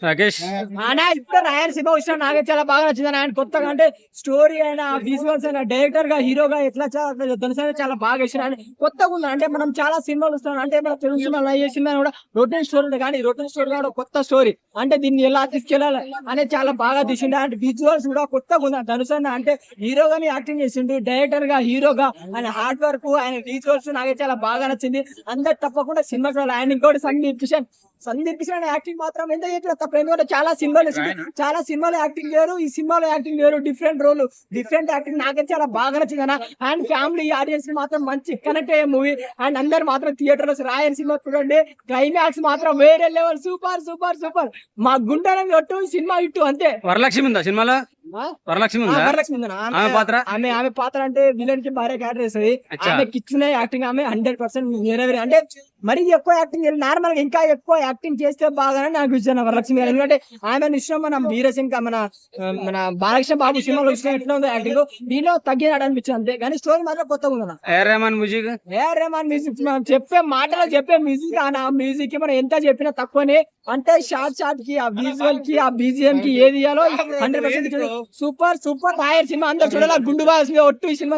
రాకేష్ ఇప్పుడు రాయలసీమ వచ్చిన నాకే చాలా బాగా నచ్చింది. ఆయన కొత్తగా అంటే స్టోరీ అయినా విజువల్స్ అయినా డైరెక్టర్ గా హీరోగా ఎట్లా చాలా బాగా ఇచ్చిన కొత్తగా ఉంది. అంటే మనం చాలా సినిమాలు వస్తున్నాం అంటే మన తెలుగు సినిమా ఏ సినిమా కూడా రొటీన్ స్టోరీ ఉంది, కానీ రొటీన్ స్టోరీ కూడా కొత్త స్టోరీ అంటే దీన్ని ఎలా తీసుకెళ్ళాలి అనేది చాలా బాగా తీసిండు. అంటే విజువల్స్ కూడా కొత్తగా ఉంది. ధనుష్ అన్న అంటే హీరోగాని యాక్టింగ్ చేసిండు, డైరెక్టర్ గా హీరోగా ఆయన హార్డ్ వర్క్ ఆయన విజువల్స్ నాకే చాలా బాగా నచ్చింది. అందరు తప్పకుండా సినిమా చూడాలి. ఆయన ఇంకోటి సందీప్ కిషన్ యాక్టింగ్ మాత్రం ఎంత చెప్పినా తప్ప, ఎందుకంటే చాలా సినిమాలు యాక్టింగ్ చేయరు, ఈ సినిమాలో యాక్టింగ్ చేయరు, డిఫరెంట్ యాక్టింగ్ నాకైతే చాలా బాగా నచ్చింది అన్న. అండ్ ఫ్యామిలీ ఆడియన్స్ మాత్రం మంచి కనెక్ట్ అయ్యే మూవీ. అండ్ అందరు మాత్రం థియేటర్ లో రాయన్ సినిమా చూడండి, క్లైమాక్స్ మాత్రం వేరే లెవెల్, సూపర్ మా గుండె కొట్టు సినిమా ఇట్టు అంతే. వరలక్ష్మి ఉందా సినిమాలో? వరలక్ష్మి ఆమె పాత్ర అంటే విలన్ కి భార్య క్యారెక్టర్ చేస్తుంది. ఆమెకి ఇచ్చిన యాక్టింగ్ ఆమె 100% అంటే మరీ ఎక్కువ యాక్టింగ్ నార్మల్ గా ఇంకా ఎక్కువ యాక్టింగ్ చేస్తే బాగానే నాకు ఇచ్చాను వరలక్ష్మి గారు. ఎందుకంటే ఆమె ఇష్టం మన వీరశంకర్ మన బాలకృష్ణ బాబు సినిమాలో ఇష్టం ఎట్లా ఉందో యాక్టింగ్ దీనిలో తగ్గినాడు అనిపించింది అంతే. కానీ స్టోరీ మాత్రం కొత్తగా ఉంది. ఏఆర్ రెహమాన్ మ్యూజిక్ చెప్పే మ్యూజిక్ ఆ మ్యూజిక్ మనం ఎంత చెప్పినా తక్కువనే. అంటే షార్ట్ కి ఆ విజువల్ కి ఆ బీజిఎం కి ఏది ఇయ్యాలో 100% సూపర్ టైర్ సినిమా అందరూ చూడాలి. గుండు బాగా ఒట్టు ఈ సినిమా